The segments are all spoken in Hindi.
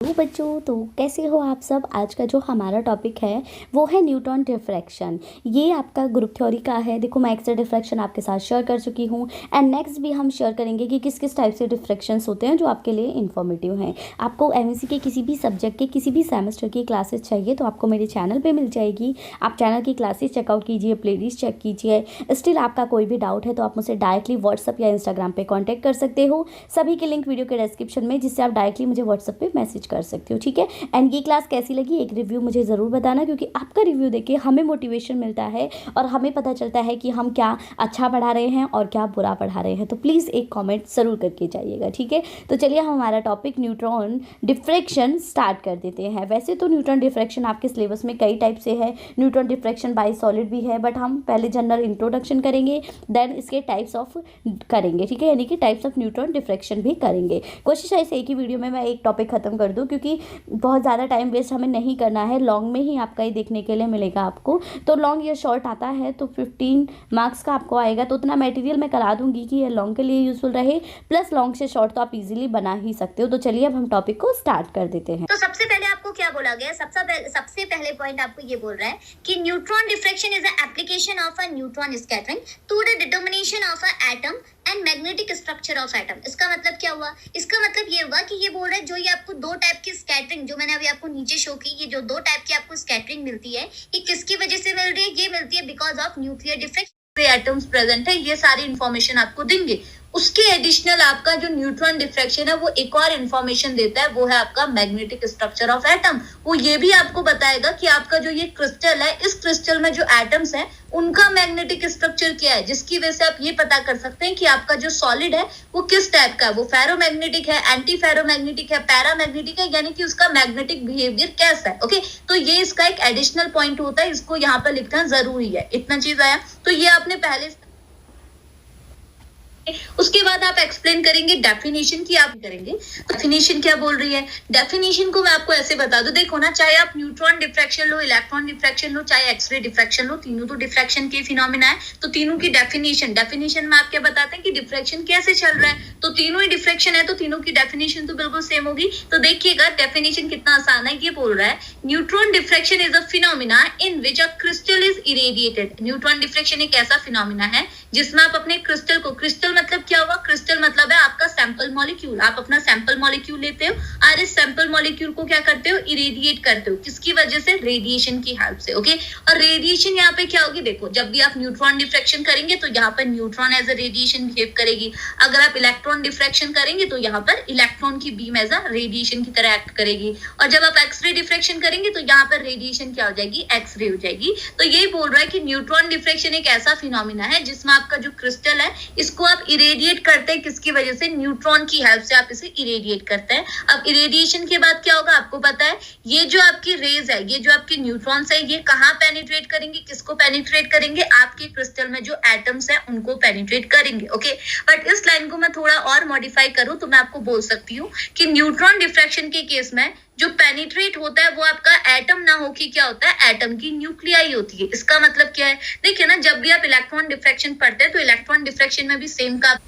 हेलो बच्चों, तो कैसे हो आप सब। आज का जो हमारा टॉपिक है वो है न्यूटन डिफ्रैक्शन। ये आपका ग्रुप थ्योरी का है। देखो, मैं एक्स रे डिफ्रैक्शन आपके साथ शेयर कर चुकी हूँ एंड नेक्स्ट भी हम शेयर करेंगे कि किस किस टाइप से डिफ्रैक्शंस होते हैं जो आपके लिए इन्फॉर्मेटिव हैं। आपको एमएससी के किसी भी सब्जेक्ट के किसी भी सेमेस्टर की क्लासेस चाहिए तो आपको मेरे चैनल पर मिल जाएगी। आप चैनल की क्लासेस चेकआउट कीजिए, प्लेलिस्ट चेक कीजिए। स्टिल आपका कोई भी डाउट है तो आप मुझसे डायरेक्टली व्हाट्सअप या इंस्टाग्राम पर कॉन्टैक्ट कर सकते हो। सभी के लिंक वीडियो के डिस्क्रिप्शन में, जिससे आप डायरेक्टली मुझे व्हाट्सएप पे मैसेज कर सकते हो। ठीक है, एंड ये क्लास कैसी लगी एक रिव्यू मुझे ज़रूर बताना, क्योंकि आपका रिव्यू देख के हमें मोटिवेशन मिलता है और हमें पता चलता है कि हम क्या अच्छा पढ़ा रहे हैं और क्या बुरा पढ़ा रहे हैं। तो प्लीज़ एक कमेंट ज़रूर करके जाइएगा। ठीक है, तो चलिए हम हमारा टॉपिक न्यूट्रॉन डिफ्रैक्शन स्टार्ट कर देते हैं। वैसे तो न्यूट्रॉन डिफ्रैक्शन आपके सिलेबस में कई टाइप से है। न्यूट्रॉन डिफ्रैक्शन बाय सॉलिड भी है, बट हम पहले जनरल इंट्रोडक्शन करेंगे, देन इसके टाइप्स ऑफ करेंगे। ठीक है, यानी कि टाइप्स ऑफ न्यूट्रॉन डिफ्रैक्शन भी करेंगे। कोशिश है इसे एक ही वीडियो में मैं एक टॉपिक खत्म कर दूं, क्योंकि बहुत ज़्यादा टाइम वेस्ट हमें नहीं करना है। लॉन्ग में ही आपका ही देखने के लिए मिलेगा आपको। तो लॉन्ग या शॉर्ट आता है तो 15 मार्क्स का आपको आएगा, तो उतना मटेरियल मैं करा दूंगी कि ये लॉन्ग के लिए यूजफुल रहे। प्लस लॉन्ग से शॉर्ट तो आप इजीली बना ही सकते हो। तो चलिए अब हम टॉपिक को स्टार्ट कर देते हैं। तो सबसे पहले आपको क्या बोला गया, सबसे पहले पॉइंट आपको ये बोल रहा है कि neutron diffraction is a application of a neutron scattering to the determination of a atom and magnetic structure of atom. इसका मतलब क्या हुआ? इसका मतलब ये हुआ कि ये बोल रहा है जो ये आपको दो टाइप की स्कैटरिंग, जो मैंने अभी आपको नीचे शो की, ये जो दो टाइप की आपको स्कैटरिंग मिलती है, ये किसकी वजह से मिल रही है? ये मिलती है because of nuclear diffraction. Atoms present है, ये सारी इंफॉर्मेशन आपको देंगे। उसके एडिशनल आपका जो न्यूट्रॉन डिफ्रैक्शन है वो एक और इंफॉर्मेशन देता है, वो है आपका मैग्नेटिक स्ट्रक्चर ऑफ एटम। वो ये भी आपको बताएगा कि आपका जो ये क्रिस्टल है, इस क्रिस्टल में जो एटम्स हैं उनका मैग्नेटिक स्ट्रक्चर क्या है, जिसकी वजह से आप ये पता कर सकते हैं कि आपका जो सॉलिड है वो किस टाइप का है। वो फेरोमैग्नेटिक है, एंटी फेरोमैग्नेटिक है, पैरामैग्नेटिक है, यानी कि उसका मैग्नेटिक बिहेवियर कैसा है। ओके, तो ये इसका एक एडिशनल पॉइंट होता है, इसको यहाँ पर लिखना जरूरी है। इतना चीज आया, तो ये आपने पहले। उसके बाद आप एक्सप्लेन करेंगे डेफिनेशन की, आप करेंगे डेफिनेशन क्या बोल रही है। डेफिनेशन को मैं आपको ऐसे बता दूं, देखो ना, चाहे आप न्यूट्रॉन डिफ्रैक्शन लो, इलेक्ट्रॉन डिफ्रैक्शन लो, चाहे एक्सरे डिफ्रैक्शन लो, तीनों तो डिफ्रैक्शन के फिनोमेना है। तो तीनों की डेफिनेशन में आप क्या बताते हैं कि डिफ्रैक्शन कैसे चल रहा है। तो तीनों ही डिफ्रैक्शन है, तो तीनों की डेफिनेशन तो बिल्कुल सेम होगी। तो देखिएगा डेफिनेशन कितना आसान है। ये बोल रहा है neutron diffraction is a phenomena in which a crystal is irradiated. Neutron diffraction एक ऐसा फिनोमेना है जिसमें आप अपने क्रिस्टल को, क्रिस्टल मतलब क्या हुआ? क्रिस्टल मतलब है आपका सैंपल मॉलिक्यूल। आप अपना सैंपल मॉलिक्यूल लेते हो और इस सैंपल मॉलिक्यूल को क्या करते हो? इरेडिएट करते हो। किसकी वजह से? रेडिएशन की हेल्प से। ओके, और रेडिएशन यहाँ पे क्या होगी? देखो, जब भी आप न्यूट्रॉन डिफ्रैक्शन करेंगे तो यहाँ पर neutron as a radiation behave करेगी। अगर आप इलेक्ट्रॉन डिफ्रैक्शन करेंगे तो यहाँ पर इलेक्ट्रॉन की बीम एज अ रेडिएशन की तरह एक्ट करेगी। और जब आप एक्सरे डिफ्रैक्शन करेंगे तो यहाँ पर रेडिएशन क्या हो जाएगी? एक्सरे हो जाएगी। तो यही बोल रहा है कि न्यूट्रॉन डिफ्रैक्शन एक ऐसा फिनोमेना है जिसमें आपका जो क्रिस्टल है इसको आप इरेडिएट करते हैं। किसकी वजह से? न्यूट्रॉन की हेल्प से आप इसे इरेडिएट करते हैं। अब इरेडिएशन के बाद क्या होगा आपको पता है। ये जो आपकी रेज है, ये जो आपके न्यूट्रॉन्स है, ये कहाँ पेनिट्रेट करेंगे? किसको पेनिट्रेट करेंगे? आपके क्रिस्टल में जो एटम्स है उनको पेनिट्रेट करेंगे। ओके, बट इस लाइन को मैं थोड़ा और मॉडिफाई करूं तो मैं आपको बोल सकती हूँ कि न्यूट्रॉन डिफ्रैक्शन के केस में जो पेनिट्रेट होता है वो आपका एटम ना हो कि क्या होता है? एटम की न्यूक्लियाई होती है। इसका मतलब क्या है? देखिए ना, जब भी आप इलेक्ट्रॉन डिफ्रैक्शन पढ़ते हैं तो इलेक्ट्रॉन डिफ्रैक्शन में भी सेम का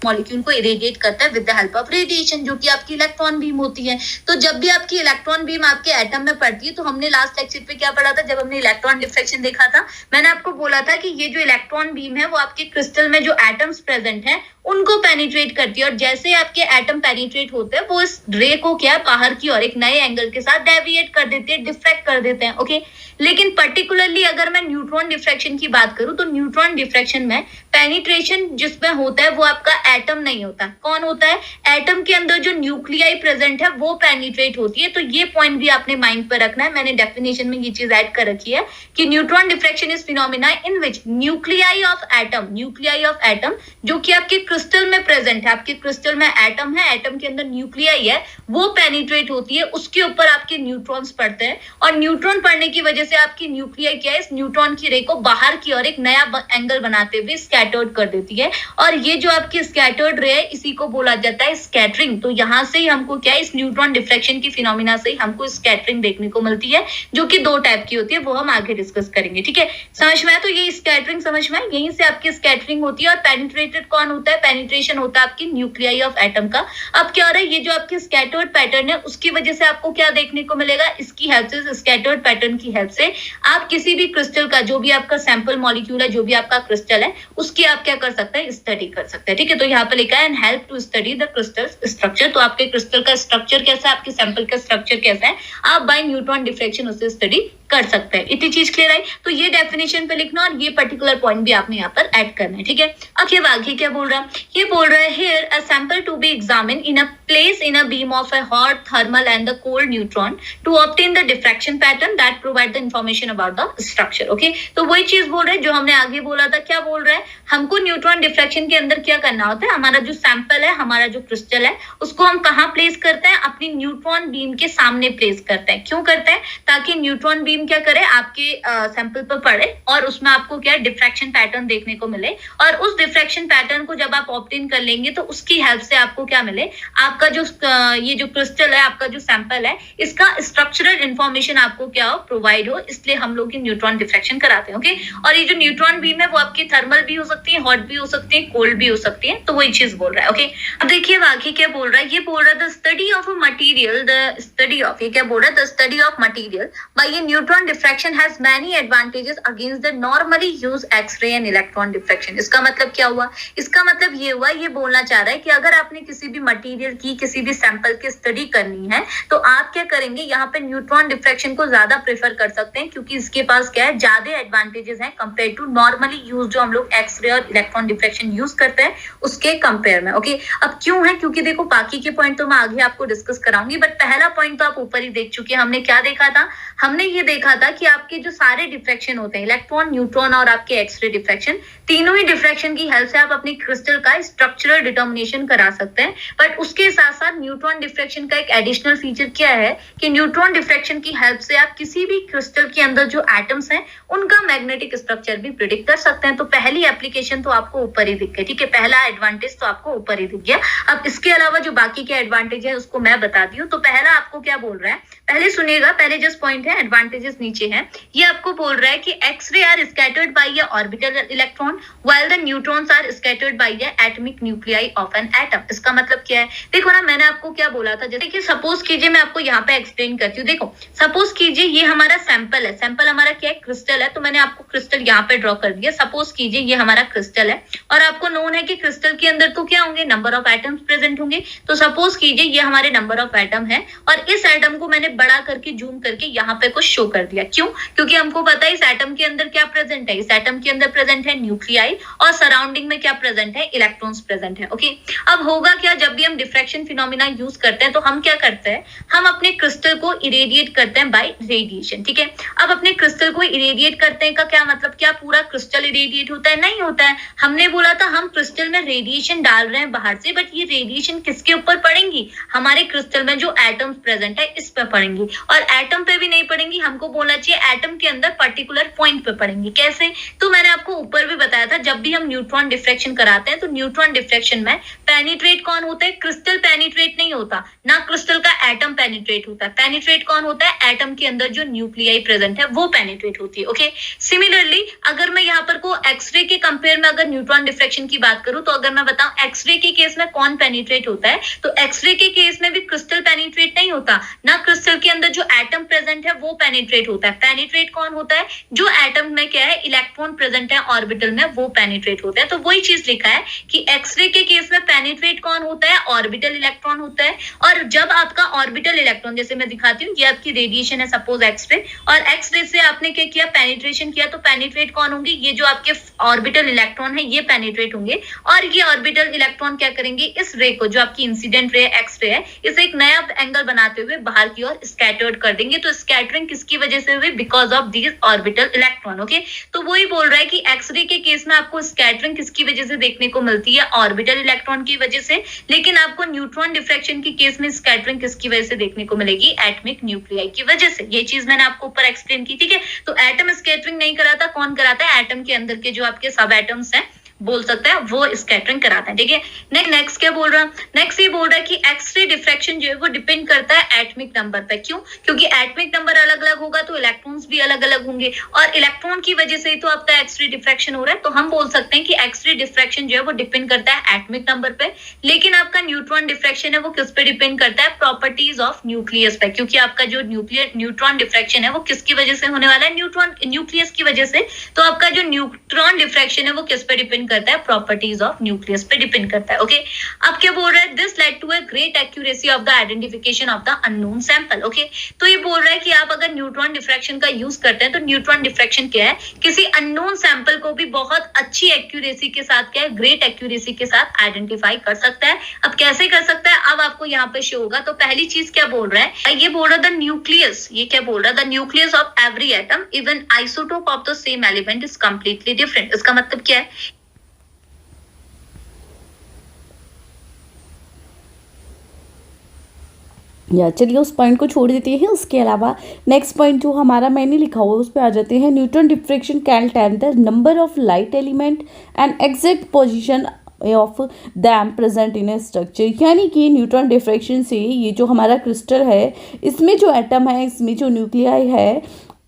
मॉलिक्यूल को इरेडिएट करता है with the help of radiation, जो कि आपकी इलेक्ट्रॉन बीम होती है। तो जब भी आपकी इलेक्ट्रॉन बीम आपके एटम में पड़ती है, तो हमने लास्ट लेक्चर पे क्या पढ़ा था? जब हमने इलेक्ट्रॉन डिफ्रैक्शन देखा था, मैंने आपको बोला था कि ये जो इलेक्ट्रॉन बीम है वो आपके क्रिस्टल में जो एटम्स प्रेजेंट है उनको पेनिट्रेट करती है। और जैसे आपके एटम पेनिट्रेट होते हैं वो इस रे को क्या बाहर की और एक नए एंगल के साथ डेविएट कर देते हैं, डिफ्रैक्ट कर देते हैं। ओके, लेकिन पर्टिकुलरली अगर मैं न्यूट्रॉन डिफ्रैक्शन की बात करूं तो न्यूट्रॉन डिफ्रैक्शन में पेनिट्रेशन जिसमें होता है वो आपका एटम नहीं होता। कौन होता है? एटम के अंदर जो न्यूक्लियाई प्रेजेंट है वो पेनिट्रेट होती है। तो ये पॉइंट भी आपने माइंड पर रखना है। मैंने डेफिनेशन में ये चीज ऐड कर रखी है कि neutron diffraction is phenomena in which nuclei of atom जो कि आपके क्रिस्टल में प्रेजेंट है, आपके क्रिस्टल में एटम है, एटम के अंदर न्यूक्लियाई है, वो पेनिट्रेट होती है, उसके ऊपर आपके न्यूट्रॉन्स पड़ते हैं। और न्यूट्रॉन पड़ने की वजह से आपकी न्यूक्लियाई क्या है? इस न्यूट्रॉन की रे को बाहर की और एक नया एंगल बनाते हुए स्कैटर्ड कर देती है। और ये जो आपकी स्कैटर्ड रे है इसी को बोला जाता है स्कैटरिंग। तो यहाँ से ही हमको क्या है? इस न्यूट्रॉन डिफ्रैक्शन की फिनोमेना से ही हमको स्कैटरिंग देखने को मिलती है, जो कि दो टाइप की होती है, वो हम आगे डिस्कस करेंगे। ठीक है, समझ में आया? तो ये स्कैटरिंग समझ में आया, यहीं से आपकी स्कैटरिंग होती है। और पेनिट्रेटेड कौन होता है? पेनिट्रेशन होता है आपकी न्यूक्लियाई ऑफ एटम का। अब क्या हो रहा है, ये जो आपकी स्कैटर्ड पैटर्न है उसकी वजह से आपको क्या देखने को मिलेगा, इसकी हेल्प से, स्कैटर्ड पैटर्न की हेल्प से आप किसी भी क्रिस्टल का, जो भी आपका सैंपल मॉलिक्यूल है, जो भी आपका क्रिस्टल है, उसकी आप क्या कर सकते हैं, स्टडी कर सकते हैं। ठीक है, तो यहाँ पे लिखा है and help to study the crystal structure. तो आपके क्रिस्टल का स्ट्रक्चर कैसा है, आपके सैंपल का स्ट्रक्चर कैसा है, आप बाय न्यूट्रॉन डिफ्रेक्शन उसे स्टडी कर सकते हैं। इतनी चीज क्लियर आई। तो ये डेफिनेशन पे लिखना और ये पर्टिकुलर पॉइंट भी आपने यहाँ पर ऐड करना है। ठीक है, अब ये आगे क्या बोल रहा है, ये बोल रहा है here a sample to be examine in a place in a beam of a hot thermal and the cold neutron to obtain the diffraction pattern that provide the information about the structure. Okay, तो वही चीज बोल रहे हैं जो हमने आगे बोला था। क्या बोल रहा है, हमको न्यूट्रॉन डिफ्रैक्शन के अंदर क्या करना होता है, हमारा जो सैंपल है, हमारा जो क्रिस्टल है, उसको हम कहाँ प्लेस करते हैं, अपनी न्यूट्रॉन बीम के सामने प्लेस करते हैं। क्यों करते हैं, ताकि न्यूट्रॉन बीम क्या करे, आपके सैंपल पर पड़े और उसमें आपको क्या डिफ्रैक्शन पैटर्न देखने को मिले, और उस डिफ्रैक्शन पैटर्न को जब आप ऑब्टेन कर लेंगे तो उसकी हेल्प से आपको क्या मिले, आपका जो ये जो क्रिस्टल है, आपका जो सैंपल है, इसका स्ट्रक्चरल इंफॉर्मेशन आपको क्या हो, प्रोवाइड हो। इसलिए हम लोग न्यूट्रॉन डिफ्रैक्शन कराते हैं। ओके, और ये जो न्यूट्रॉन बीम है वो आपकी थर्मल भी हो सकती है, हॉट भी हो सकती है, कोल्ड भी हो सकती है। तो वही चीज बोल रहा है। ओके, अब देखिए आगे क्या बोल रहा है, ये बोल रहा है the study of a material, the study of, ये क्या बोल रहा है, the study of material by A neutron diffraction has many advantages against the normally used X-ray and electron diffraction। इसका मतलब क्या हुआ, इसका मतलब ये हुआ, ये बोलना चाह रहा है कि अगर आपने किसी भी मटेरियल की, किसी भी सैंपल की स्टडी करनी है तो आप क्या करेंगे, यहाँ पे न्यूट्रॉन डिफ्रैक्शन को ज्यादा प्रेफर कर सकते हैं, क्योंकि इसके पास क्या है, ज्यादा एडवांटेजेस हैं कंपेयर टू नॉर्मली यूज जो हम लोग एक्सरे और इलेक्ट्रॉन डिफ्रैक्शन यूज करते हैं उसके कंपेयर में। ओके, अब क्यों है, क्योंकि देखो बाकी के पॉइंट तो मैं आगे आपको डिस्कस कराऊंगी, बट पहला पॉइंट तो आप ऊपर ही देख चुके हैं। हमने क्या देखा था, हमने ये देखा था कि आपके जो सारे डिफ्रैक्शन होते हैं, इलेक्ट्रॉन, न्यूट्रॉन और आपके एक्सरे डिफ्रैक्शन, तीनों ही डिफ्रैक्शन की हेल्प से आप अपनी क्रिस्टल का स्ट्रक्चरल डिटर्मिनेशन करा सकते हैं। बट उसके साथ साथ न्यूट्रॉन डिफ्रैक्शन का एक एडिशनल फीचर क्या है कि न्यूट्रॉन डिफ्रैक्शन की हेल्प से आप किसी भी क्रिस्टल के अंदर जो एटम्स हैं उनका मैग्नेटिक स्ट्रक्चर भी प्रिडिक्ट कर सकते हैं। तो पहली एप्लीकेशन तो आपको ऊपर ही दिख गई। ठीक है, पहला एडवांटेज तो आपको ऊपर ही दिख गया। अब इसके अलावा जो बाकी के एडवांटेज है उसको मैं बताती हूँ। तो पहला आपको क्या बोल रहा है, पहले सुनिएगा, पहले जस्ट पॉइंट है, एडवांटेजेस नीचे है। ये आपको बोल रहा है कि X ray are scattered by a orbital electron while the neutrons are scattered by a atomic nuclei of an atom. इसका मतलब क्या है, देखो ना, मैंने आपको क्या बोला था, जैसे कि सपोज कीजिए, मैं आपको यहाँ पे एक्सप्लेन करती हूँ। देखो सपोज कीजिए ये हमारा सैंपल है, सैंपल हमारा क्या है, क्रिस्टल है। तो मैंने आपको क्रिस्टल यहाँ पे ड्रॉ कर दिया। सपोज कीजिए ये हमारा क्रिस्टल है और आपको नोन है कि क्रिस्टल के अंदर तो क्या होंगे, नंबर ऑफ एटम्स प्रेजेंट होंगे। तो सपोज कीजिए ये हमारे नंबर ऑफ एटम है और इस एटम को मैंने बड़ा करके जूम करके यहाँ पे कुछ शो कर दिया। क्यों, क्योंकि हमको पता है इस एटम के अंदर क्या प्रेजेंट है, इस एटम के अंदर प्रेजेंट है न्यूक्लियाई और सराउंडिंग में क्या प्रेजेंट है, इलेक्ट्रॉन्स प्रेजेंट है। ओके, अब होगा क्या, जब भी हम डिफ्रैक्शन फिनोमिना यूज करते हैं तो हम क्या करते हैं, हम अपने क्रिस्टल को इरेडिएट करते हैं बाय रेडिएशन। ठीक है, अब अपने क्रिस्टल को इरेडिएट करते हैं का क्या मतलब, क्या पूरा क्रिस्टल इरेडिएट होता है, नहीं होता है। हमने बोला था हम क्रिस्टल में रेडिएशन डाल रहे हैं बाहर से, बट ये रेडिएशन किसके ऊपर पड़ेंगी, हमारे क्रिस्टल में जो एटम्स प्रेजेंट है इस पे पड़ेंगी। और एटम पे भी नहीं पड़ेंगी, हमको बोलना चाहिए एटम के अंदर पर्टिकुलर पॉइंट पे पड़ेंगी। कैसे, तो मैंने आपको ऊपर भी बताया था, जब भी हम न्यूट्रॉन डिफ्रैक्शन कराते हैं तो न्यूट्रॉन डिफ्रैक्शन में पेनिट्रेट कौन होता है, क्रिस्टल पेनिट्रेट नहीं होता, ना क्रिस्टल का एटम पेनिट्रेट होता है। पेनिट्रेट कौन होता है, एटम के अंदर जो न्यूक्लियाई प्रेजेंट है वो पेनिट्रेट होती है। ओके, सिमिलरली अगर मैं यहाँ पर को एक्सरे के कंपेयर में अगर न्यूट्रॉन डिफ्रैक्शन की बात करूं, तो अगर मैं बताऊं एक्सरे के केस में कौन पेनिट्रेट होता है, तो एक्सरे के केस में भी क्रिस्टल पेनिट्रेट नहीं होता, ना क्रिस्टल के अंदर जो एटम प्रेजेंट है वो पेनिट्रेट होता है। पेनिट्रेट कौन होता है, जो एटम में क्या है, इलेक्ट्रॉन प्रेजेंट है ऑर्बिटल में, वो पेनिट्रेट होता है। तो वही चीज लिखा है कि एक्सरे के केस में पेनिट्रेट कौन होता है, ऑर्बिटल इलेक्ट्रॉन होता है। और जब आपका ऑर्बिटल इलेक्ट्रॉन, जैसे मैं दिखाती हूँ, ये आपकी रेडिएशन है सपोज एक्सरे, और एक्सरे से आपने क्या किया, पेनिट्रेशन किया, तो पेनिट्रेट कौन होंगे, ये जो आपके ऑर्बिटल इलेक्ट्रॉन है ये पेनिट्रेट होंगे। और ये ऑर्बिटल इलेक्ट्रॉन क्या करेंगे, इस रे को, जो आपकी इंसिडेंट रे एक्सरे है, इसे एक नया एंगल बनाते हुए बाहर की ओर स्कैटर्ड कर देंगे। तो स्कैटरिंग किसकी वजह से हुई, because of these orbital electron. Okay, तो वही बोल रहा है कि एक्सरे के केस में आपको स्कैटरिंग किसकी वजह से देखने को मिलती है, ऑर्बिटल इलेक्ट्रॉन की वजह से। लेकिन आपको न्यूट्रॉन डिफ्रैक्शन के केस में स्कैटरिंग किसकी वजह से देखने को मिलेगी, एटॉमिक न्यूक्लियाई की वजह से। ये चीज मैंने आपको ऊपर एक्सप्लेन की। ठीक है, तो एटम स्कैटरिंग नहीं कराता, कौन कराता है, एटम के अंदर के जो आपके सब एटम्स हैं बोल सकता है वो स्कैटरिंग कराता है। ठीक है, नेक्स्ट क्या बोल रहा है, नेक्स्ट ये बोल रहा है कि एक्सरे डिफ्रैक्शन जो है वो डिपेंड करता है एटॉमिक नंबर पे। क्यों? क्योंकि एटॉमिक नंबर अलग अलग होगा तो इलेक्ट्रॉन्स भी अलग अलग होंगे, और इलेक्ट्रॉन की वजह से ही तो आपका एक्सरे डिफ्रैक्शन हो रहा है। तो हम बोल सकते हैं कि एक्सरे डिफ्रैक्शन जो है वो डिपेंड करता है एटॉमिक नंबर पे। लेकिन आपका न्यूट्रॉन डिफ्रैक्शन है वो किस पे डिपेंड करता है? प्रॉपर्टीज ऑफ न्यूक्लियस पे। क्योंकि आपका जो न्यूट्रॉन डिफ्रैक्शन है वो किसकी वजह से होने वाला है? न्यूक्लियस की वजह से। तो आपका जो न्यूट्रॉन डिफ्रैक्शन है वो किस पे डिपेंड करता है? प्रॉपर्टीज ऑफ न्यूक्लियस पे डिपेंड करता है। ओके, अब क्या बोल रहा है? This led to a great accuracy of the identification of the unknown sample. Okay, तो ये बोल रहा है कि आप अगर न्यूट्रॉन डिफ्रैक्शन का यूज करते हैं तो न्यूट्रॉन डिफ्रैक्शन क्या है? किसी अननोन सैंपल को भी बहुत अच्छी एक्यूरेसी के साथ, क्या है, ग्रेट एक्यूरेसी के साथ आइडेंटिफाई कर सकता है। अब कैसे कर सकता है? अब आपको यहाँ पे शो होगा। तो पहली चीज क्या बोल रहा है? ये बोल रहा है द न्यूक्लियस, ये क्या बोल रहा है? The nucleus of every atom even isotope of the same element is completely different. इसका मतलब क्या है? या चलिए उस पॉइंट को छोड़ देते हैं। उसके अलावा नेक्स्ट पॉइंट जो हमारा मैंने लिखा हुआ है उस पर आ जाते हैं। Neutron diffraction can tell the number of light element and exact position of them present in a structure. यानी कि न्यूट्रॉन डिफ्रैक्शन से ये जो हमारा क्रिस्टल है, इसमें जो एटम है, इसमें जो न्यूक्लियाई है,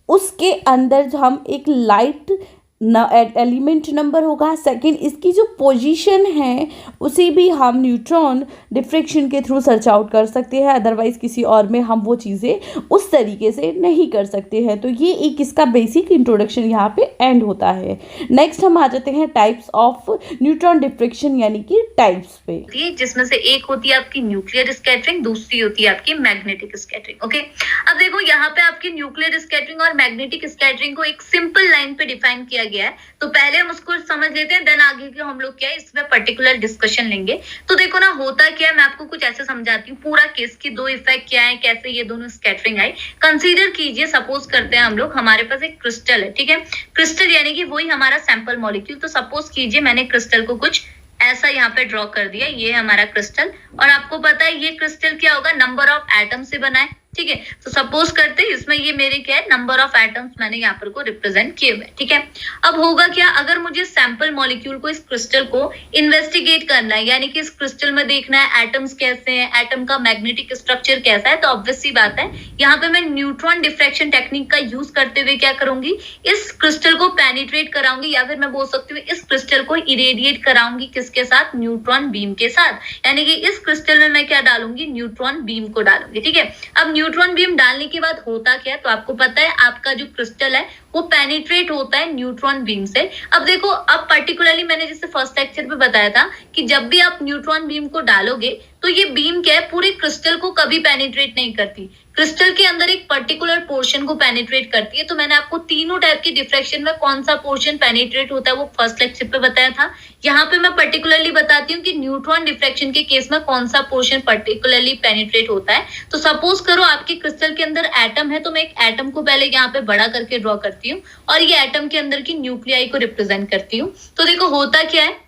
उसके अंदर हम एक लाइट एलिमेंट नंबर होगा। सेकंड, इसकी जो पोजीशन है उसे भी हम न्यूट्रॉन डिफ्रैक्शन के थ्रू सर्च आउट कर सकते हैं। अदरवाइज किसी और में हम वो चीज़ें उस तरीके से नहीं कर सकते हैं। तो ये एक इसका बेसिक इंट्रोडक्शन यहाँ पे एंड होता है। नेक्स्ट हम आ जाते हैं टाइप्स ऑफ न्यूट्रॉन डिफ्रैक्शन, यानी कि टाइप्स पे, जिसमें से एक होती है आपकी न्यूक्लियर स्कैटरिंग, दूसरी होती है आपकी मैग्नेटिक स्कैटरिंग। ओके, अब देखो यहाँ पे आपकी न्यूक्लियर स्कैटरिंग और मैग्नेटिक स्कैटरिंग को एक सिंपल लाइन पे डिफाइन किया गया है। तो पहले हम उसको समझ लेते हैं, देन आगे के हम लोग क्या है इसमें पर्टिकुलर डिस्कशन लेंगे। तो देखो ना, होता क्या है, मैं आपको कुछ ऐसे समझाती हूँ पूरा केस की दो इफेक्ट क्या है, कैसे ये दोनों स्कैटरिंग आई। कंसीडर कीजिए, सपोज करते हैं हम लोग, हमारे पास एक क्रिस्टल है। ठीक है, क्रिस्टल यानी कि वही हमारा सैंपल मॉलिक्यूल। तो सपोज कीजिए मैंने क्रिस्टल को कुछ ऐसा यहाँ पे ड्रॉ कर दिया, ये है हमारा क्रिस्टल, और आपको पता है ये क्रिस्टल क्या होगा? नंबर ऑफ एटम से बना है। ठीक है, तो सपोज करते हैं इसमें ये मेरे क्या है, नंबर ऑफ एटम्स मैंने यहाँ पर को रिप्रेजेंट किए हुए। ठीक है, अब होगा क्या, अगर मुझे सैंपल मॉलिक्यूल को, इस क्रिस्टल को इन्वेस्टिगेट करना है, यानी कि इस क्रिस्टल में देखना है एटम्स कैसे हैं, एटम का मैग्नेटिक स्ट्रक्चर कैसा है, तो ऑब्वियस सी बात है यहाँ पे मैं न्यूट्रॉन डिफ्रैक्शन टेक्निक का यूज करते हुए क्या करूंगी, इस क्रिस्टल को पेनिट्रेट कराऊंगी, या फिर मैं बोल सकती हूँ इस क्रिस्टल को इरेडिएट कराऊंगी। किसके साथ? न्यूट्रॉन बीम के साथ। यानी कि इस क्रिस्टल में मैं क्या डालूंगी? न्यूट्रॉन बीम को डालूंगी। ठीक है, अब न्यूट्रॉन बीम डालने के बाद होता क्या है, तो आपको पता है आपका जो क्रिस्टल है वो पेनिट्रेट होता है न्यूट्रॉन बीम से। अब देखो, अब पर्टिकुलरली मैंने जैसे फर्स्ट लेक्चर पे बताया था कि जब भी आप न्यूट्रॉन बीम को डालोगे तो ये बीम क्या है, पूरे क्रिस्टल को कभी पेनिट्रेट नहीं करती, क्रिस्टल के अंदर एक पर्टिकुलर पोर्शन को पेनिट्रेट करती है। तो मैंने आपको तीनों टाइप की डिफ्रैक्शन में कौन सा पोर्शन पेनिट्रेट होता है वो फर्स्ट लेक्चर पे बताया था। यहाँ पे मैं पर्टिकुलरली बताती हूँ कि न्यूट्रॉन डिफ्रैक्शन के केस में कौन सा पोर्शन पर्टिकुलरली पेनिट्रेट होता है। तो सपोज करो आपके क्रिस्टल के अंदर एटम है, तो मैं एक एटम को पहले यहाँ पे बड़ा करके ड्रॉ करती हूँ और ये एटम के अंदर की न्यूक्लियाई को रिप्रेजेंट करती हूँ। तो देखो होता क्या है,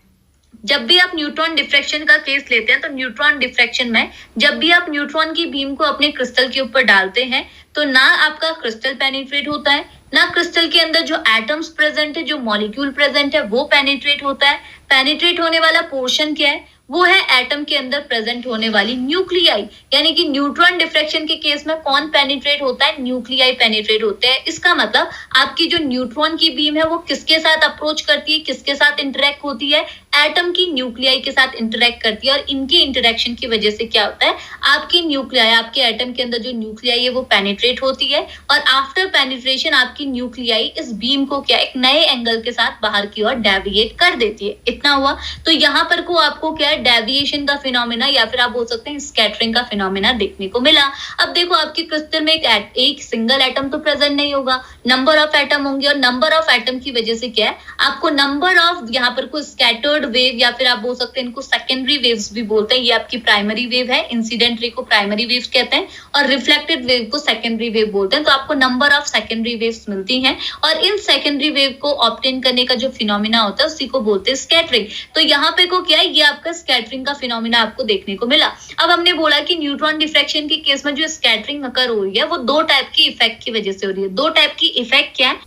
जब भी आप न्यूट्रॉन डिफ्रैक्शन का केस लेते हैं तो न्यूट्रॉन डिफ्रैक्शन में जब भी आप न्यूट्रॉन की बीम को अपने क्रिस्टल के ऊपर डालते हैं तो ना आपका क्रिस्टल पेनिट्रेट होता है, ना क्रिस्टल के अंदर जो एटम्स प्रेजेंट है, जो मॉलिक्यूल प्रेजेंट है वो पेनिट्रेट होता है। पेनिट्रेट होने वाला पोर्शन क्या है, वो है एटम के अंदर प्रेजेंट होने वाली न्यूक्लियाई। यानी कि न्यूट्रॉन डिफ्रैक्शन के केस में कौन पेनिट्रेट होता है? न्यूक्लियाई पेनिट्रेट होते हैं। इसका मतलब आपकी जो न्यूट्रॉन की बीम है वो किसके साथ अप्रोच करती है, किसके साथ इंटरेक्ट होती है? एटम की न्यूक्लियाई के साथ इंटरेक्ट करती है। और इनके इंटरेक्शन की वजह से क्या होता है, आपकी न्यूक्लियाई, आपके एटम के अंदर जो न्यूक्लियाई है वो पेनिट्रेट होती है, और आफ्टर पेनिट्रेशन आपकी न्यूक्लियाई इस बीम को क्या एक नए एंगल के साथ बाहर की ओर डेविएट कर देती है। इतना हुआ। तो यहाँ पर को आपको क्या है, डेविएशन का फिनोमेना या फिर आप बोल सकते हैं स्कैटरिंग का फिनोमेना देखने को मिला। अब देखो आपके क्रिस्टल में एक सिंगल एटम तो प्रेजेंट नहीं होगा, नंबर ऑफ एटम होंगे, और नंबर ऑफ एटम की वजह से क्या है, आपको नंबर ऑफ यहाँ पर को स्कैटर्ड वेव या फिर आप बोल सकते हैं इनको सेकेंडरी वेव्स भी बोलते हैं। ये आपकी प्राइमरी वेव है, इंसिडेंट रे को प्राइमरी वेव कहते हैं और रिफ्लेक्टेड वेव को सेकेंडरी वेव बोलते हैं। तो आपको नंबर ऑफ सेकेंडरी वेव्स मिलती हैं और इन सेकेंडरी वेव को ऑब्टेन करने का जो फिनोमेना होता है उसी को बोलते हैं स्कैटरिंग। तो यहाँ पे को क्या है, ये आपका स्कैटरिंग का फिनोमेना आपको देखने को मिला। अब हमने बोला कि न्यूट्रॉन डिफ्रैक्शन के केस में जो स्कैटरिंग अकर हो रही है वो दो टाइप की इफेक्ट की वजह से हो रही है। दो टाइप की इफेक्ट क्या है,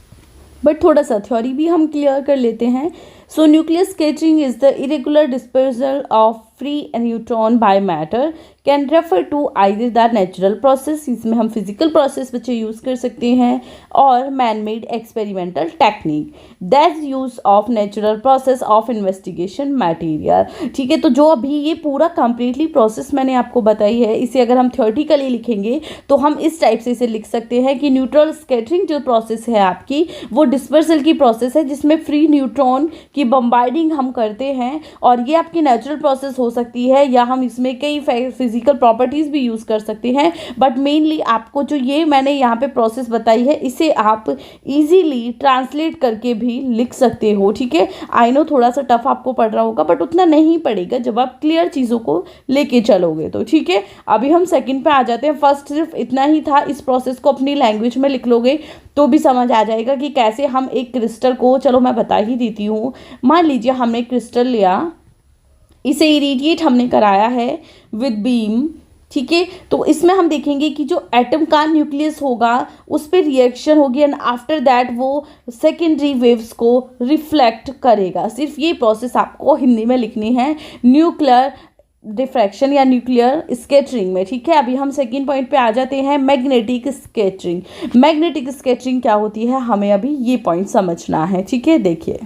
बट थोड़ा सा थ्योरी भी हम क्लियर कर लेते हैं। So nuclear scattering is the irregular dispersal of free neutron by matter, can refer to either the natural process, इसमें हम फिजिकल प्रोसेस बच्चे यूज़ कर सकते हैं, और man made experimental technique that use of natural process of investigation material. ठीक है, तो जो अभी ये पूरा कंप्लीटली प्रोसेस मैंने आपको बताई है, इसे अगर हम थियोरेटिकली लिखेंगे तो हम इस टाइप से इसे लिख सकते हैं कि न्यूट्रल स्कैटरिंग जो प्रोसेस है आपकी, वो डिस्पर्सल की प्रोसेस है जिसमें फ्री न्यूट्रॉन की बम्बार्डिंग हम करते हैं, और ये आपकी नेचुरल प्रोसेस हो सकती है या हम इसमें कई फिजिकल प्रॉपर्टीज़ भी यूज़ कर सकते हैं, बट मेनली आपको जो ये मैंने यहाँ पे प्रोसेस बताई है इसे आप इजीली ट्रांसलेट करके भी लिख सकते हो। ठीक है, आई नो थोड़ा सा टफ आपको पड़ रहा होगा, बट उतना नहीं पड़ेगा जब आप क्लियर चीज़ों को लेके चलोगे तो। ठीक है, अभी हम सेकंड पे आ जाते हैं। फर्स्ट सिर्फ इतना ही था, इस प्रोसेस को अपनी लैंग्वेज में लिख लोगे तो भी समझ आ जाएगा कि कैसे हम एक क्रिस्टल को, चलो मैं बता ही देती हूँ। मान लीजिए हमने क्रिस्टल लिया, इसे इरेडिएट हमने कराया है विद बीम। ठीक है, तो इसमें हम देखेंगे कि जो एटम का न्यूक्लियस होगा उस पर रिएक्शन होगी एंड आफ्टर दैट वो सेकेंडरी वेव्स को रिफ्लेक्ट करेगा। सिर्फ ये प्रोसेस आपको हिंदी में लिखनी है, न्यूक्लियर डिफ्रैक्शन या न्यूक्लियर स्कैटरिंग में। ठीक है, अभी हम सेकंड पॉइंट पे आ जाते हैं, मैग्नेटिक स्कैटरिंग। मैग्नेटिक स्कैटरिंग क्या होती है, हमें अभी ये पॉइंट समझना है। ठीक है, देखिए,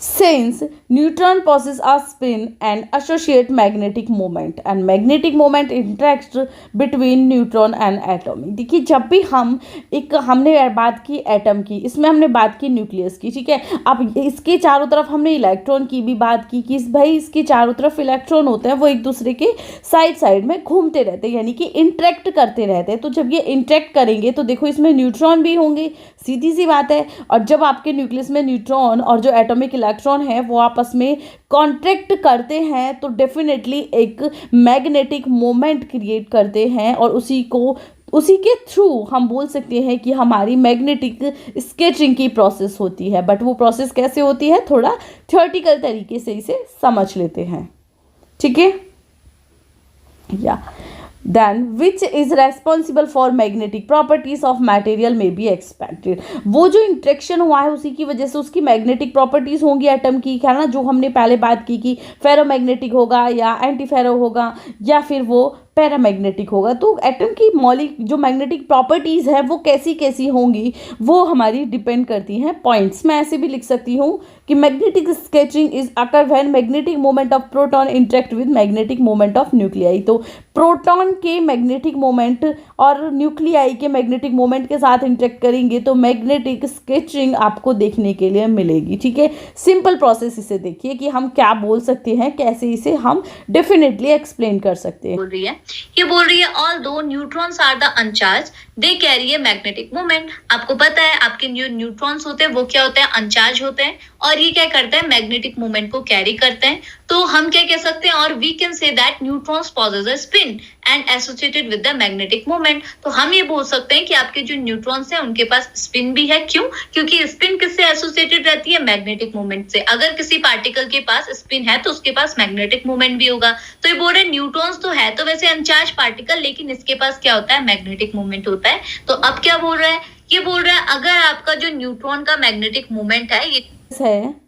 since neutron possess a spin and associate magnetic moment and magnetic moment interacts between neutron and atom। देखिए, जब भी हमने बात की एटम की, इसमें हमने बात की न्यूक्लियस की। ठीक है, अब इसके चारों तरफ हमने इलेक्ट्रॉन की भी बात की कि भाई इसके चारों तरफ इलेक्ट्रॉन होते हैं, वो एक दूसरे के साइड में घूमते रहते हैं, यानी कि इंटरेक्ट करते रहते हैं। तो जब ये इंटरेक्ट करेंगे तो देखो इसमें न्यूट्रॉन भी होंगे, सीधी सी बात है, और जब आपके न्यूक्लियस में न्यूट्रॉन और जो एटॉमिक इलेक्ट्रॉन है वो आपस में कॉन्ट्रैक्ट करते हैं तो डेफिनेटली एक मैग्नेटिक मोमेंट क्रिएट करते हैं, और उसी के थ्रू हम बोल सकते हैं कि हमारी मैग्नेटिक स्केचिंग की प्रोसेस होती है। बट वो प्रोसेस कैसे होती है, थोड़ा थियोरेटिकल तरीके से इसे समझ लेते हैं। ठीक है, या then which is responsible for magnetic properties of material may be expected। वो जो इंट्रैक्शन हुआ है उसी की वजह से उसकी मैग्नेटिक प्रॉपर्टीज होंगी एटम की, क्या ना, जो हमने पहले बात की कि फेरोमैग्नेटिक होगा या एंटी फेरो होगा या फिर वो पैरामैग्नेटिक होगा। तो एटम की मौलिक जो मैग्नेटिक प्रॉपर्टीज़ है वो कैसी कैसी होंगी वो हमारी डिपेंड करती हैं पॉइंट्स। मैं ऐसे भी लिख सकती हूँ कि magnetic sketching is occur when magnetic moment of proton interact with magnetic moment of nuclei. तो प्रोटॉन के मैग्नेटिक मोमेंट और न्यूक्लियाई के मैग्नेटिक मोमेंट के साथ इंटरेक्ट करेंगे तो मैग्नेटिक स्केचिंग आपको देखने के लिए मिलेगी। ठीक है, सिंपल प्रोसेस इसे देखिए कि हम क्या बोल सकते हैं, कैसे इसे हम डेफिनेटली एक्सप्लेन कर सकते हैं। ये बोल रही है although neutrons are the uncharged they carry a magnetic moment. आपको पता है आपके न्यूट्रॉन्स होते हैं वो क्या होते हैं, अनचार्ज होते हैं, और ये क्या करते हैं, मैग्नेटिक मोमेंट को कैरी करते हैं। तो हम क्या कह सकते हैं, और we can say that neutrons possess a spin and associated with the magnetic moment. तो हम ये बोल सकते हैं कि आपके जो न्यूट्रॉन्स हैं उनके पास स्पिन भी है। क्यों? क्योंकि स्पिन किससे एसोसिएटेड रहती है, मैग्नेटिक मोमेंट से। अगर किसी पार्टिकल के पास स्पिन है तो उसके पास मैग्नेटिक मोमेंट भी होगा। तो ये बोल रहे न्यूट्रॉन्स तो है तो वैसे अनचार्ज पार्टिकल, लेकिन इसके पास क्या होता है, मैग्नेटिक मोमेंट होता है। तो अब क्या बोल रहा है, ये बोल रहा है अगर आपका जो न्यूट्रॉन का मैग्नेटिक मोमेंट है ये है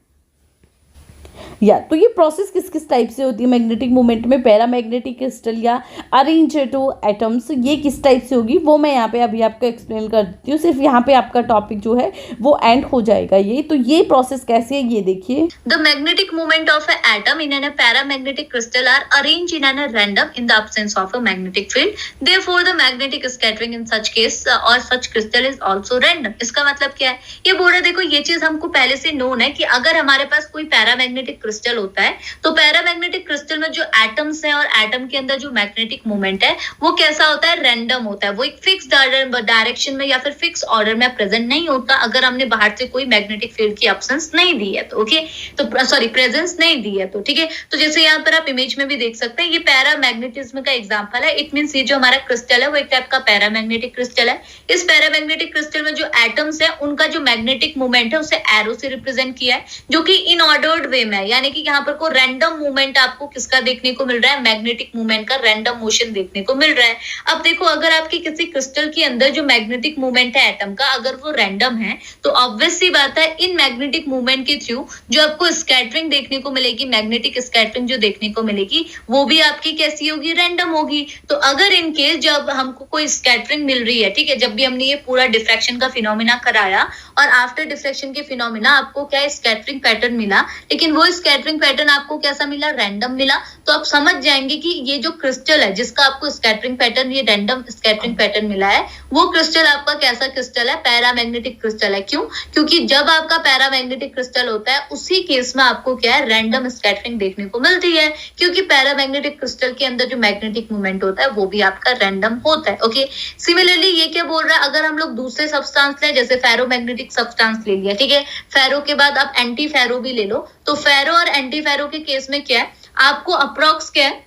या तो ये प्रोसेस किस किस टाइप से होती है मैग्नेटिक मोमेंट में, पैरामैग्नेटिक क्रिस्टल या अरेंज टू एटम्स, ये किस टाइप से होगी वो मैं यहाँ पे अभी आपको एक्सप्लेन कर देती हूँ। सिर्फ यहाँ पे आपका टॉपिक जो है वो एंड हो जाएगा। ये तो ये प्रोसेस कैसे है ये देखिए। The magnetic moment of a atom in an paramagnetic crystal are arrange in an random in the absence of a magnetic field, therefore the magnetic scattering in such case और such crystal is also random. इसका मतलब क्या है, ये बोल रहे देखो ये चीज हमको पहले से नोन है कि अगर हमारे पास कोई पैरामैग्नेटिक क्रिस्टल होता है तो पैरामैग्नेटिक क्रिस्टल में जो एटम्स हैं और एटम के अंदर जो मैग्नेटिक मोमेंट है वो कैसा होता है, रैंडम होता है। वो एक फिक्स डायरेक्शन में या फिर फिक्स ऑर्डर में प्रेजेंट नहीं होता अगर हमने बाहर से कोई मैग्नेटिक फील्ड की एब्सेंस नहीं दी है तो। ओके, तो सॉरी प्रेजेंस नहीं दी है तो। ठीक है, तो जैसे यहाँ पर आप इमेज में भी देख सकते हैं ये पैरामैग्नेटिज्म का एग्जांपल है। इट मींस ये जो हमारा क्रिस्टल है वो एक टाइप का पैरामैग्नेटिक क्रिस्टल है। इस पैरामैग्नेटिक क्रिस्टल में जो एटम्स है उनका जो मैग्नेटिक मोमेंट है उसे एरो से रिप्रेजेंट किया है, जो कि इन ऑर्डर्ड वे में है, यानी कि यहाँ पर को रैंडम मूवमेंट आपको किसका देखने को मिल रहा है, मैग्नेटिक मूवमेंट का रैंडम मोशन देखने को मिल रहा है। अब देखो अगर आपके किसी क्रिस्टल के अंदर जो मैग्नेटिक मूवमेंट है एटम का अगर वो रैंडम है तो ऑब्वियस सी बात है इन मैग्नेटिक मूवमेंट के थ्रू जो आपको स्कैटरिंग देखने को मिलेगी, मैग्नेटिक स्कैटरिंग जो देखने को मिलेगी वो भी आपकी कैसी होगी, रैंडम होगी। तो अगर इन केस जब हमको कोई स्कैटरिंग मिल रही है, ठीक है, जब भी हमने ये पूरा डिफ्रैक्शन का फिनोमिना कराया और आफ्टर डिफ्रैक्शन के फिनोमिना आपको क्या स्कैटरिंग पैटर्न मिला, लेकिन वो स्कैटरिंग पैटर्न आपको कैसा मिला, रैंडम मिला। तो आप समझ जाएंगे कि ये जो क्रिस्टल है जिसका आपको स्कैटरिंग पैटर्न, ये रैंडम स्कैटरिंग पैटर्न मिला है, वो क्रिस्टल आपका कैसा क्रिस्टल है, पैरामैग्नेटिक क्रिस्टल है। क्यों? क्योंकि जब आपका पैरामैग्नेटिक क्रिस्टल होता है उसी केस में आपको क्या है, रैंडम स्कैटरिंग देखने को मिलती है, क्योंकि पैरामैग्नेटिक क्रिस्टल के अंदर जो मैग्नेटिक मूवमेंट होता है वो भी आपका रैंडम होता है। ओके, सिमिलरली ये क्या बोल रहा है, अगर हम लोग दूसरे सब्सटेंस ले, जैसे फेरोमैग्नेटिक सब्सटेंस ले लिया, ठीक है, फेरो के बाद आप एंटी फेरो भी ले लो, तो फेरो और एंटी फेरो के केस में क्या है, आपको अप्रॉक्स क्या है,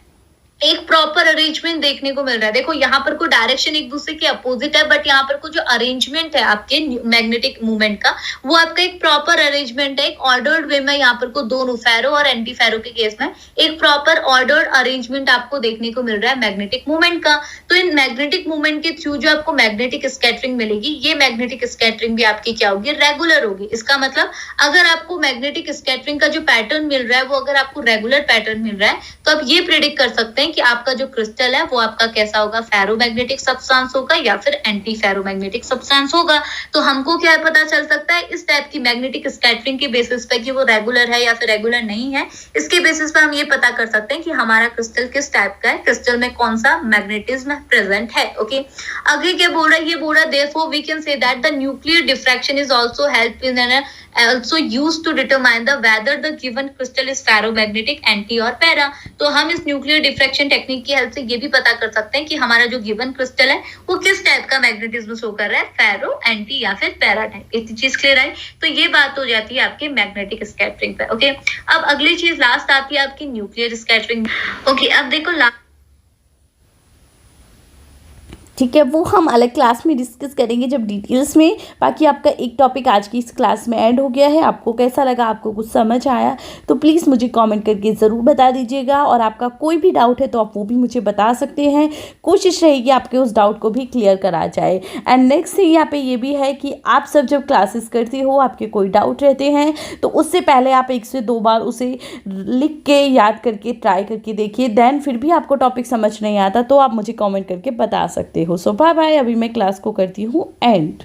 एक प्रॉपर अरेंजमेंट देखने को मिल रहा है। देखो यहाँ पर कोई डायरेक्शन एक दूसरे के अपोजिट है, बट यहाँ पर कोई जो अरेंजमेंट है आपके मैग्नेटिक मूवमेंट का वो आपका एक प्रॉपर अरेंजमेंट है, एक ऑर्डर्ड वे में यहाँ पर को दोनों फेरो और एंटी फेरो के केस में एक प्रॉपर ऑर्डर्ड अरेंजमेंट आपको देखने को मिल रहा है मैग्नेटिक मूवमेंट का। तो इन मैग्नेटिक मूवमेंट के थ्रू जो आपको मैग्नेटिक स्कैटरिंग मिलेगी, ये मैग्नेटिक स्कैटरिंग भी आपकी क्या होगी, रेगुलर होगी। इसका मतलब अगर आपको मैग्नेटिक स्कैटरिंग का जो पैटर्न मिल रहा है वो अगर आपको रेगुलर पैटर्न मिल रहा है तो आप ये प्रेडिक्ट कर सकते हैं कि आपका जो क्रिस्टल है वो आपका कैसा होगा, फेरोमैग्नेटिक सब्सटेंस होगा या फिर एंटी फेरोमैग्नेटिक सब्सटेंस होगा। तो हमको क्या पता चल सकता है इस टाइप की मैग्नेटिक स्कैटरिंग के बेसिस पे कि वो रेगुलर है या फिर रेगुलर नहीं है, इसके बेसिस पे हम ये पता कर सकते हैं कि हमारा क्रिस्टल किस टाइप का है, क्रिस्टल में कौन सा मैग्नेटिज्म प्रेजेंट है। ओके, आगे क्या बोल रहा है, ये बोल रहा है therefore we can say that the nuclear diffraction is also help in an also used to determine the whether the given crystal is ferromagnetic, anti और पैरा। तो हम इस न्यूक्लियर डिफ्रैक्शन टेक्निक की हेल्प से ये भी पता कर सकते हैं कि हमारा जो गिवन क्रिस्टल है वो किस टाइप का मैग्नेटिज्म शो कर रहा है, फेरो, एंटी या फिर पैरा टाइप। इतनी चीज क्लियर आई, तो ये बात हो जाती है आपके मैग्नेटिक स्कैटरिंग पे। ओके, अब अगली चीज लास्ट आती है आपकी न्यूक्लियर स्कैटरिंग। ओके, अब देखो ठीक है, वो हम अलग क्लास में डिस्कस करेंगे जब डिटेल्स में। बाकी आपका एक टॉपिक आज की इस क्लास में ऐड हो गया है। आपको कैसा लगा, आपको कुछ समझ आया तो प्लीज़ मुझे कमेंट करके ज़रूर बता दीजिएगा, और आपका कोई भी डाउट है तो आप वो भी मुझे बता सकते हैं। कोशिश रहेगी आपके उस डाउट को भी क्लियर करा जाए। एंड नेक्स्ट थिंग यहाँ पे ये भी है कि आप सब जब क्लासेस करते हो, आपके कोई डाउट रहते हैं तो उससे पहले आप 1 से 2 बार उसे लिख के याद करके ट्राई करके देखिए। देन फिर भी आपको टॉपिक समझ नहीं आता तो आप मुझे कमेंट करके बता सकते हो। सो बाय बाय, अभी मैं क्लास को करती हूँ एंड।